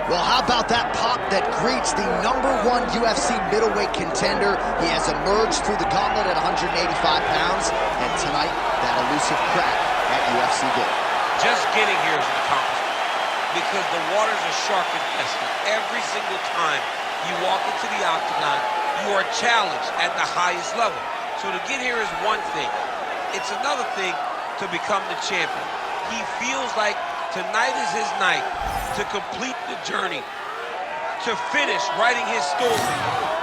Well, how about that pop that greets the #1 UFC middleweight contender? He has emerged through the gauntlet at 185 pounds, and tonight, that elusive crack at UFC Day. Just getting here is an accomplishment because the waters are shark infested. Every single time you walk into the octagon, you are challenged at the highest level. So to get here is one thing. It's another thing to become the champion. He feels like tonight is his night to complete the journey, to finish writing his story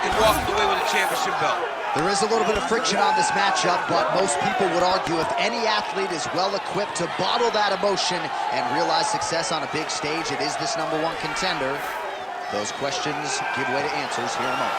and walking away with a championship belt. There is a little bit of friction on this matchup, but most people would argue if any athlete is well-equipped to bottle that emotion and realize success on a big stage, it is this #1 contender. Those questions give way to answers here in a moment.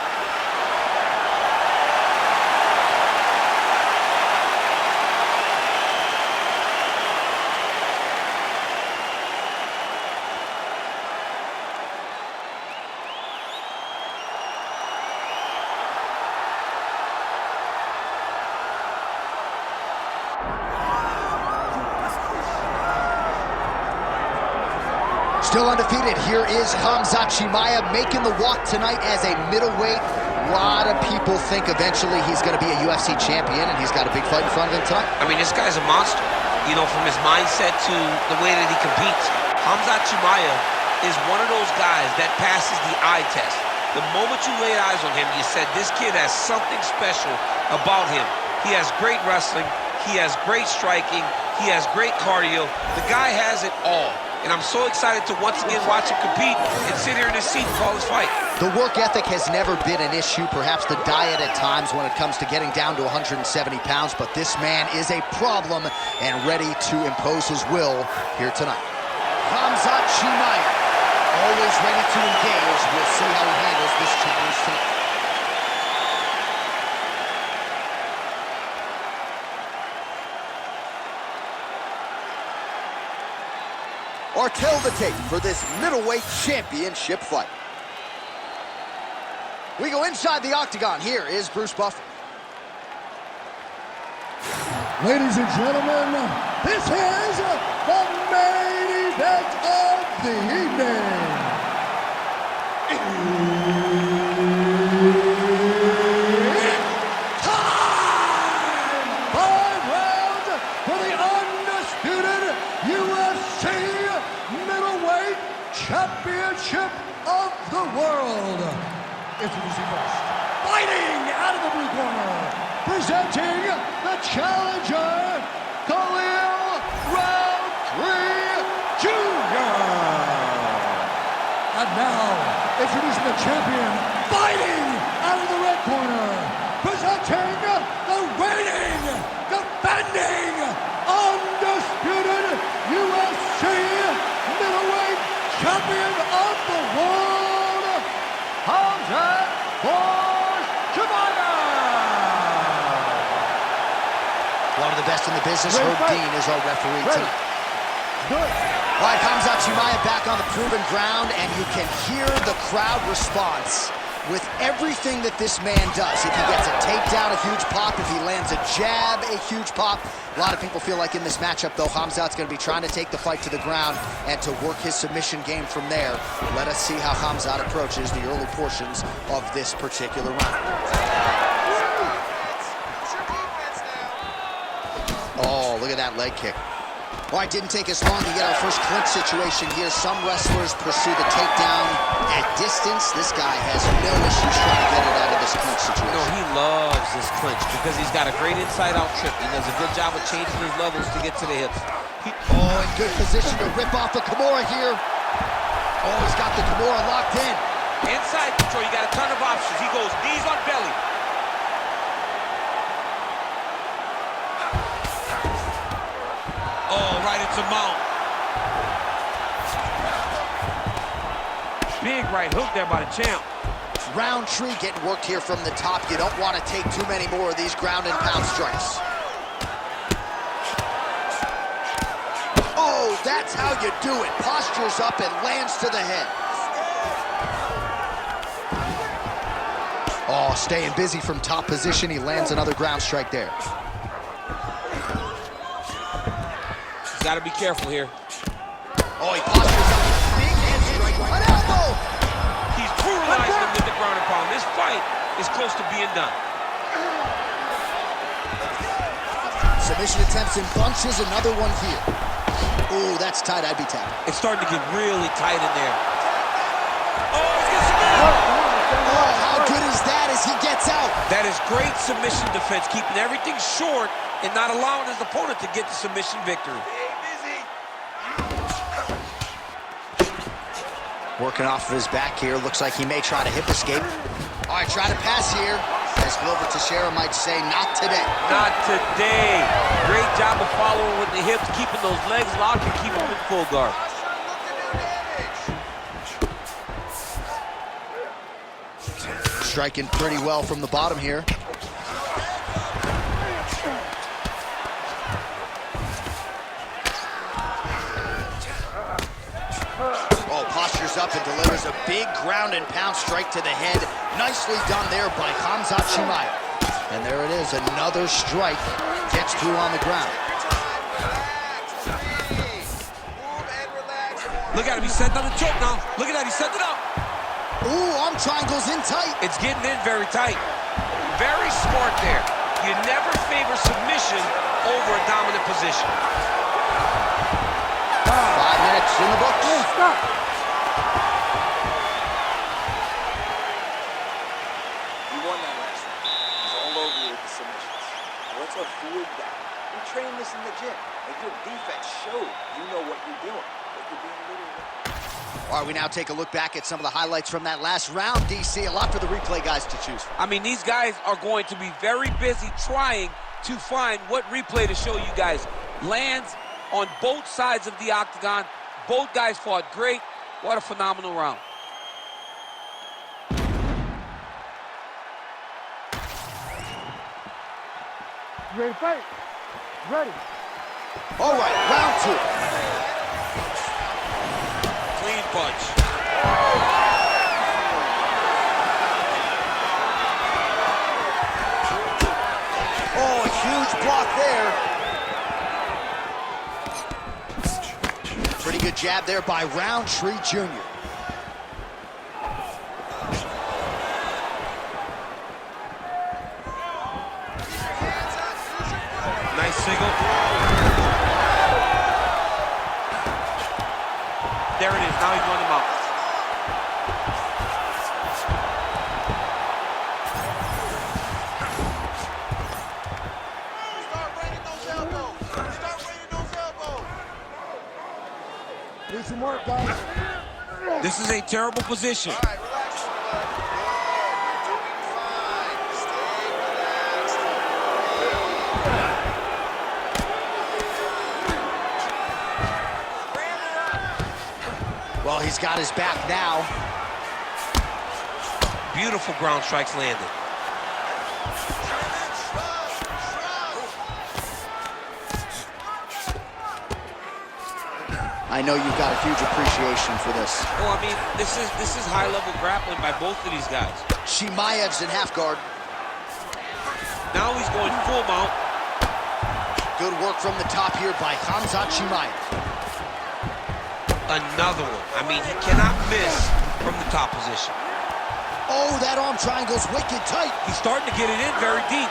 Still undefeated, here is Khamzat Chimaev making the walk tonight as a middleweight. A lot of people think eventually he's going to be a UFC champion, and he's got a big fight in front of him tonight. I mean, this guy's a monster. You know, from his mindset to the way that he competes. Khamzat Chimaev is one of those guys that passes the eye test. The moment you laid eyes on him, you said, this kid has something special about him. He has great wrestling. He has great striking. He has great cardio. The guy has it all. And I'm so excited to once again watch him compete and sit here in his seat and call his fight. The work ethic has never been an issue, perhaps the diet at times when it comes to getting down to 170 pounds, but this man is a problem and ready to impose his will here tonight. Khamzat Chimaev, always ready to engage. We'll see how he handles this challenge tonight. Or tell the tape for this middleweight championship fight. We go inside the octagon. Here is Bruce Buffer. Ladies and gentlemen, this is the main event of the evening. It's time! 5 rounds for the undisputed UFC middleweight championship of the world. Introducing first, fighting out of the blue corner, presenting the challenger, Khalil Rountree Jr. And now, introducing the champion, fighting out of the red corner, presenting the reigning, defending, undisputed UFC middleweight champion of the world, Khamzat Chimaev. One of the best in the business, Herb Dean is our referee tonight. Good. All right, Khamzat Chimaev back on the proven ground, and you can hear the crowd response with everything that this man does. If he gets a takedown, a huge pop. If he lands a jab, a huge pop. A lot of people feel like in this matchup, though, Khamzat's going to be trying to take the fight to the ground and to work his submission game from there. Let us see how Khamzat approaches the early portions of this particular round. Oh, look at that leg kick. All right, didn't take us long to get our first clinch situation here. Some wrestlers pursue the takedown at distance. This guy has no issues trying to get it out of this clinch situation. No, he loves this clinch because he's got a great inside-out trip. He does a good job of changing his levels to get to the hips. Oh, in good position to rip off the Kimura here. Oh, he's got the Kimura locked in. Inside control, you got a ton of options. He goes knees on belly. Oh, right into mount. Big right hook there by the champ. Rountree getting worked here from the top. You don't want to take too many more of these ground and pound strikes. Oh, that's how you do it. Postures up and lands to the head. Oh, staying busy from top position. He lands another ground strike there. got to be careful here. Oh, he postures up. Big hand strike. An elbow! He's brutalizing him with the ground and pound. This fight is close to being done. Submission attempts in bunches, another one here. Ooh, that's tight, I'd be tapped. It's starting to get really tight in there. Oh, how good is that as he gets out? That is great submission defense, keeping everything short and not allowing his opponent to get the submission victory. Working off of his back here. Looks like he may try to hip escape. All right, try to pass here. As Glover Teixeira might say, not today. Not today. Great job of following with the hips, keeping those legs locked and keeping them in full guard. Striking pretty well from the bottom here. Oh, postures up and delivers a big ground and pound strike to the head. Nicely done there by Khamzat Chimaev. And there it is, another strike. Gets through on the ground. Look at him, he's setting up the choke now. Look at that, he's setting it up. Ooh, arm triangle's in tight. It's getting in very tight. Very smart there. You never favor submission over a dominant position. 5 minutes in the books. Hey, stop. You won that last round. He's all over you with the submissions. Now let's avoid that. We train this in the gym. And your defense showed you know what you're doing. But you're being a little... All right, we now take a look back at some of the highlights from that last round, DC. A lot for the replay guys to choose from. I mean, these guys are going to be very busy trying to find what replay to show you guys. Lands on both sides of the octagon. Both guys fought great. What a phenomenal round. You ready to fight? Ready. All right, round 2. Clean punch. Oh, a huge block there. Pretty good jab there by Rountree Jr. Nice single. There it is. Now he's running him out. Start raining those elbows. Start raining those elbows. Need some work, guys. This is a terrible position. All right, relax. You're doing fine. Stay relaxed. Well, he's got his back now. Beautiful ground strikes landed. I know you've got a huge appreciation for this. Well, I mean, this is high-level grappling by both of these guys. Chimaev's in half guard. Now he's going full mount. Good work from the top here by Khamzat Chimaev. Another one. I mean, he cannot miss from the top position. Oh, that arm triangle's wicked tight. He's starting to get it in very deep.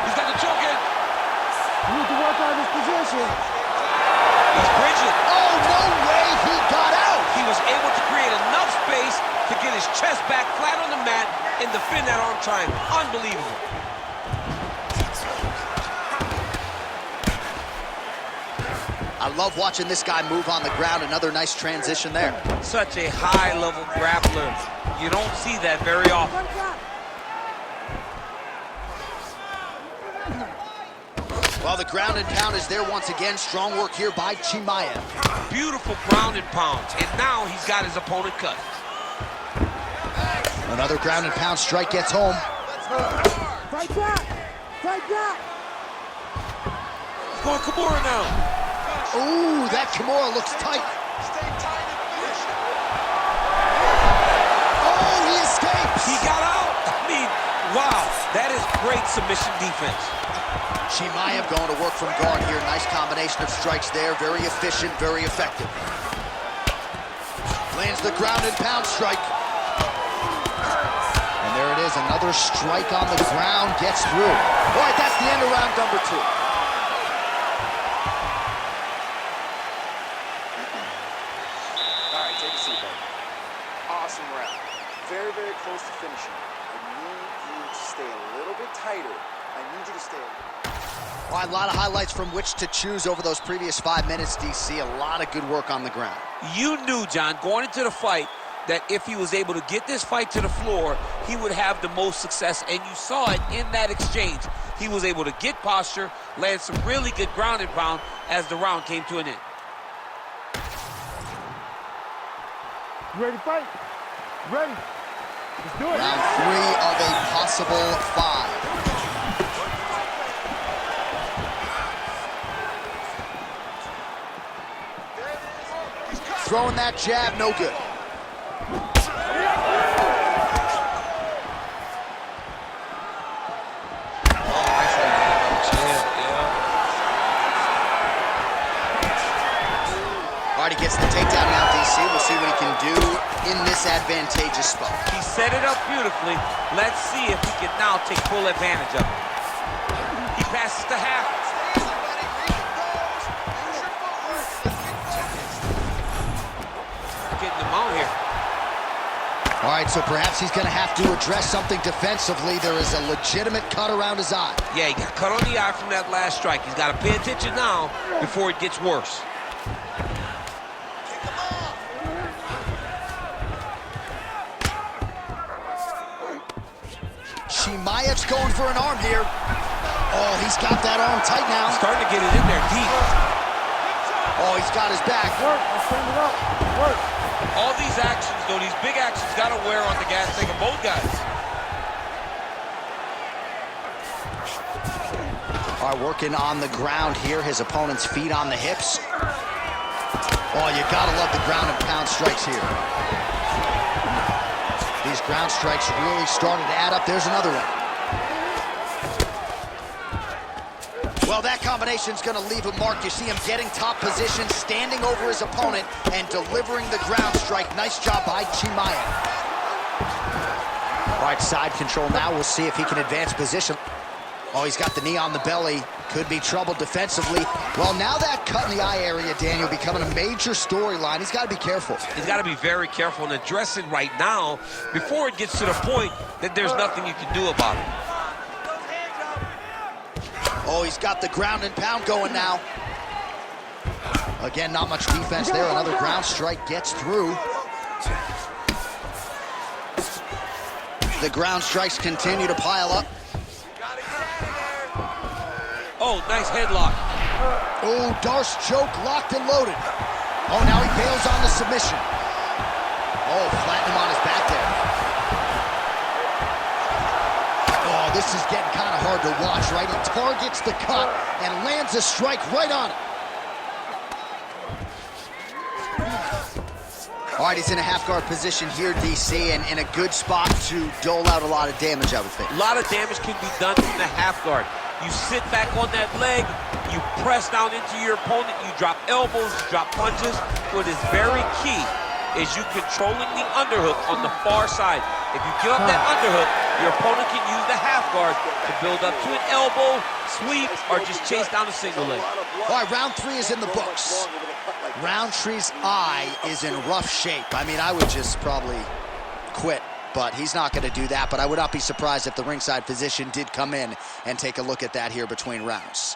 He's got the choke in. You need to work on this position. He's bridging. Oh, no way, he got out. He was able to create enough space to get his chest back flat on the mat and defend that arm triangle. Unbelievable. I love watching this guy move on the ground. Another nice transition there. Such a high-level grappler. You don't see that very often. Well, the ground and pound is there once again. Strong work here by Chimaev. Beautiful ground and pound. And now he's got his opponent cut. Another ground and pound strike gets home. Fight back! Fight back! He's going Kimura now. Ooh, that Kimura looks tight. Stay tight in position. Oh, he escapes. He got out. I mean, wow. That is great submission defense. Chimaev going to work from guard here. Nice combination of strikes there. Very efficient, very effective. Lands the ground and pound strike. And there it is, another strike on the ground, gets through. All right, that's the end of round number 2. All right, take a seat, buddy. Awesome round. Very, very close to finishing. I need you to stay a little bit tighter. I need you to stay. All right, a lot of highlights from which to choose over those previous 5 minutes, DC. A lot of good work on the ground. You knew, John, going into the fight, that if he was able to get this fight to the floor, he would have the most success, and you saw it in that exchange. He was able to get posture, land some really good ground and pound as the round came to an end. You ready to fight? Ready. Let's do it. Round 3 of a possible 5. Throwing that jab, no good. Already gets the takedown now, DC. We'll see what he can do in this advantageous spot. He set it up beautifully. Let's see if he can now take full advantage of it. He passes to half. Getting the mount here. All right, so perhaps he's going to have to address something defensively. There is a legitimate cut around his eye. Yeah, he got cut on the eye from that last strike. He's got to pay attention now before it gets worse. Chimaev's going for an arm here. Oh, he's got that arm tight now. Starting to get it in there deep. Oh, he's got his back. Work. Let's stand it up. Work. All these actions, though, these big actions, got to wear on the gas tank of both guys. All right, working on the ground here. His opponent's feet on the hips. Oh, you got to love the ground and pound strikes here. These ground strikes really starting to add up. There's another one. Well, that combination's going to leave a mark. You see him getting top position, standing over his opponent, and delivering the ground strike. Nice job by Chimaev. All right, side control now. We'll see if he can advance position. Oh, he's got the knee on the belly. Could be trouble defensively. Well, now that cut in the eye area, Daniel, becoming a major storyline. He's got to be careful. He's got to be very careful and address it right now before it gets to the point that there's nothing you can do about it. Oh, he's got the ground and pound going now. Again, not much defense there. Another ground strike gets through. The ground strikes continue to pile up. Oh, nice headlock. Oh, Darce choke, locked and loaded. Oh, now he bails on the submission. Oh, flatten him on his back there. Oh, this is getting kind of hard to watch, right? He targets the cut and lands a strike right on it. All right, he's in a half-guard position here, DC, and in a good spot to dole out a lot of damage, I would think. A lot of damage can be done from the half guard. You sit back on that leg, you press down into your opponent, you drop elbows, you drop punches. What is very key is you controlling the underhook on the far side. If you give up that underhook, your opponent can use the half guard to build up to an elbow, sweep, or just chase down a single leg. All right, round 3 is in the books. Rountree's eye is in rough shape. I mean, I would just probably quit, but he's not going to do that. But I would not be surprised if the ringside physician did come in and take a look at that here between rounds.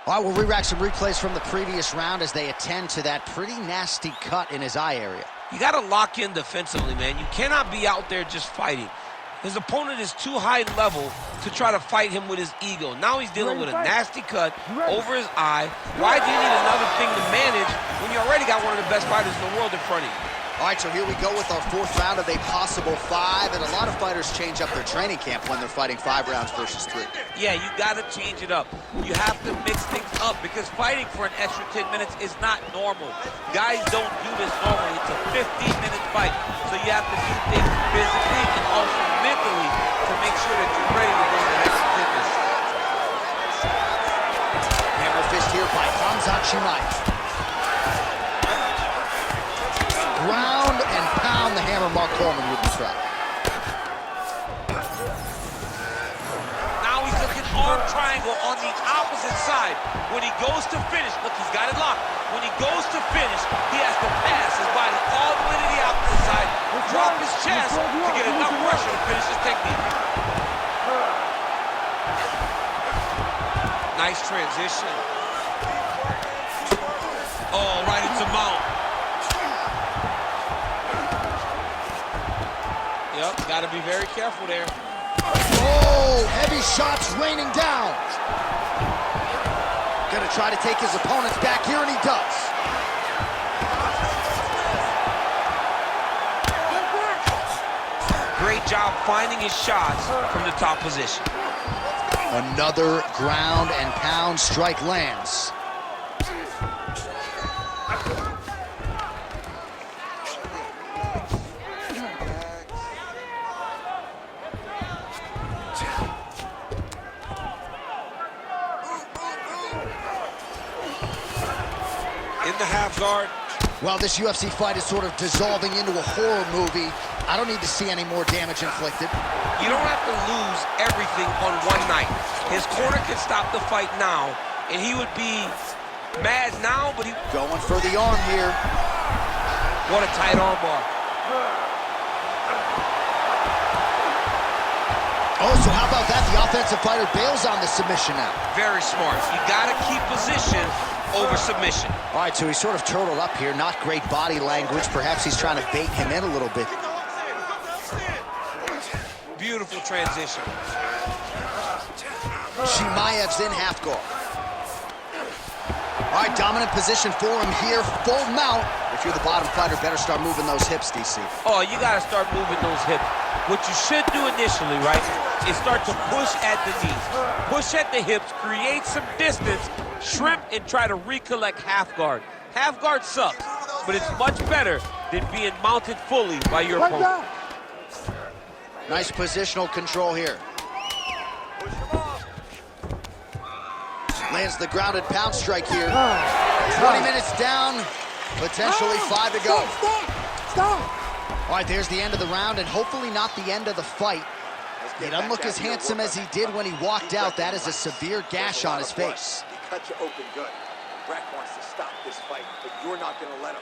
All right, we'll re-rack some replays from the previous round as they attend to that pretty nasty cut in his eye area. You got to lock in defensively, man. You cannot be out there just fighting. His opponent is too high level to try to fight him with his ego. Now he's dealing with a nasty cut over his eye. Why do you need another thing to manage when you already got one of the best fighters in the world in front of you? All right, so here we go with our 4th round of a possible 5, and a lot of fighters change up their training camp when they're fighting 5 rounds versus 3. Yeah, you got to change it up. You have to mix things up because fighting for an extra 10 minutes is not normal. Guys don't do this normally. It's a 15-minute fight, so you have to do things physically and also mentally to make sure that you're ready to go the next 10 Khamzat Chimaev. Ground and pound the hammer Mark Coleman wouldn't try. Now he's looking arm triangle on the opposite side. When he goes to finish, look, he's got it locked. When he goes to finish, he has to pass his body all the way to the opposite side, drop his chest to get enough pressure to finish his technique. Nice transition. Oh, right into mount. Yep, got to be very careful there. Oh, heavy shots raining down. Gonna try to take his opponents back here, and he does. Great job finding his shots from the top position. Another ground and pound strike lands. In the half guard. Well, this UFC fight is sort of dissolving into a horror movie. I don't need to see any more damage inflicted. You don't have to lose everything on one night. His corner can stop the fight now, and he would be mad now, but he... Going for the arm here. What a tight arm bar. Oh, so how about that? The offensive fighter bails on the submission now. Very smart. You got to keep position over submission. All right, so he's sort of turtled up here. Not great body language. Perhaps he's trying to bait him in a little bit. Beautiful transition. Chimaev's in half guard. All right, dominant position for him here. Full mount. If you're the bottom fighter, better start moving those hips, DC. Oh, you got to start moving those hips. What you should do initially, right, is start to push at the knees. Push at the hips, create some distance, shrimp, and try to recollect half guard. Half guard sucks, but it's much better than being mounted fully by your opponent. Nice positional control here. Lands the grounded pound strike here. 20 minutes down, potentially 5 to go. Stop! All right, there's the end of the round, and hopefully not the end of the fight. He doesn't look as handsome as he did when he walked out. That is a severe gash on his face. He cut you open good. Brett wants to stop this fight, but you're not going to let him.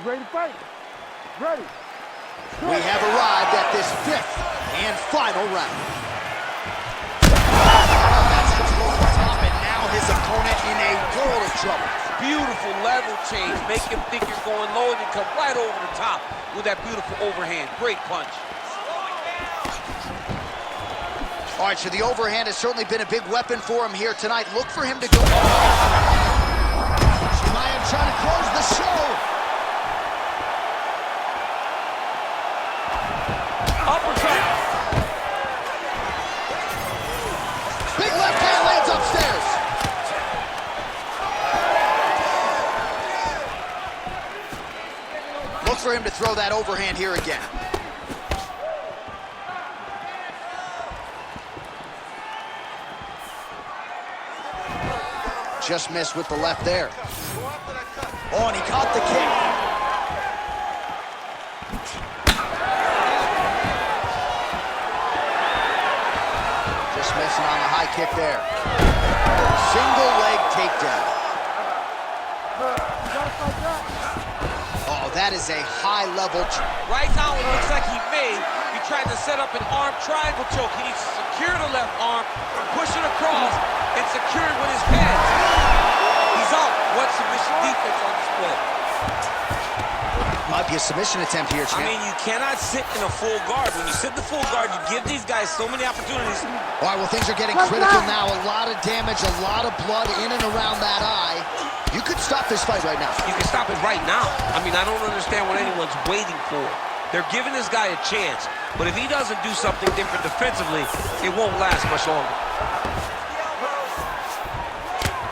Ready to fight? Ready. We have arrived at this 5th and final round. That's control the top, and now his opponent in a world of trouble. Beautiful level change. Make him think you're going low and then come right over the top with that beautiful overhand. Great punch. All right, so the overhand has certainly been a big weapon for him here tonight. Look for him to go. Chimaev trying to close the show. Uppercut. Big left hand lands upstairs. Look for him to throw that overhand here again. Just missed with the left there. Oh, and he caught the kick. Just missing on the high kick there. Single leg takedown. Oh, that is a high level. Right now it looks like he tried to set up an arm triangle choke. He needs to secure the left arm, push it across, and secure it with his hands. He's out. What submission defense on display? Might be a submission attempt here, champ. I mean, you cannot sit in a full guard. When you sit in the full guard, you give these guys so many opportunities. All right, well, things are getting critical now. A lot of damage, a lot of blood in and around that eye. You could stop this fight right now. You can stop it right now. I mean, I don't understand what anyone's waiting for. They're giving this guy a chance. But if he doesn't do something different defensively, it won't last much longer.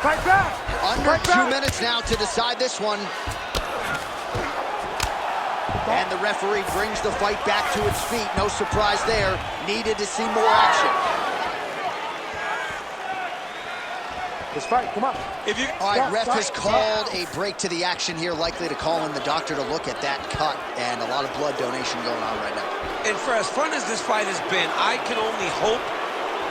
Fight back! Under 2 minutes now to decide this one. And the referee brings the fight back to its feet. No surprise there. Needed to see more action. Let's fight, come on. All right, ref has called a break to the action here, likely to call in the doctor to look at that cut, and a lot of blood donation going on right now. And for as fun as this fight has been, I can only hope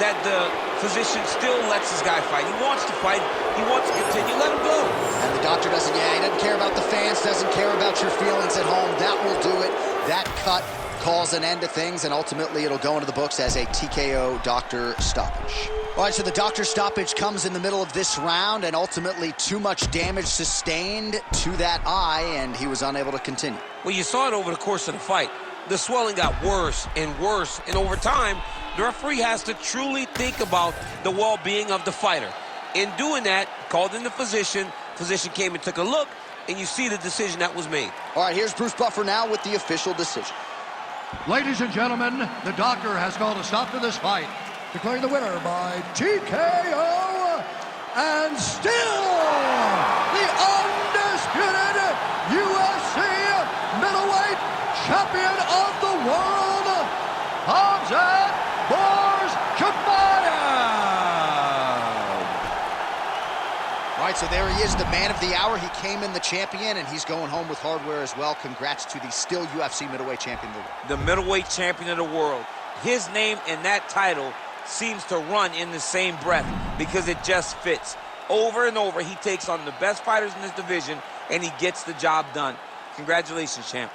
that the physician still lets this guy fight. He wants to fight. He wants to continue. Let him go. And the doctor doesn't, he doesn't care about the fans, doesn't care about your feelings at home. That will do it. That cut calls an end to things, and ultimately it'll go into the books as a TKO doctor stoppage. All right, so the doctor stoppage comes in the middle of this round, and ultimately too much damage sustained to that eye, and he was unable to continue. Well, you saw it over the course of the fight. The swelling got worse and worse, and over time, the referee has to truly think about the well-being of the fighter. In doing that, called in the physician. Physician came and took a look, and you see the decision that was made. All right, here's Bruce Buffer now with the official decision. Ladies and gentlemen, the doctor has called a stop to this fight, declaring the winner by TKO, and still the undisputed UFC middleweight champion of the world, Khamzat Chimaev. All right, so there he is, the man of the hour. He came in the champion, and he's going home with hardware as well. Congrats to the still UFC middleweight champion of the world. The middleweight champion of the world. His name and that title seems to run in the same breath because it just fits. Over and over, he takes on the best fighters in this division, and he gets the job done. Congratulations, champ.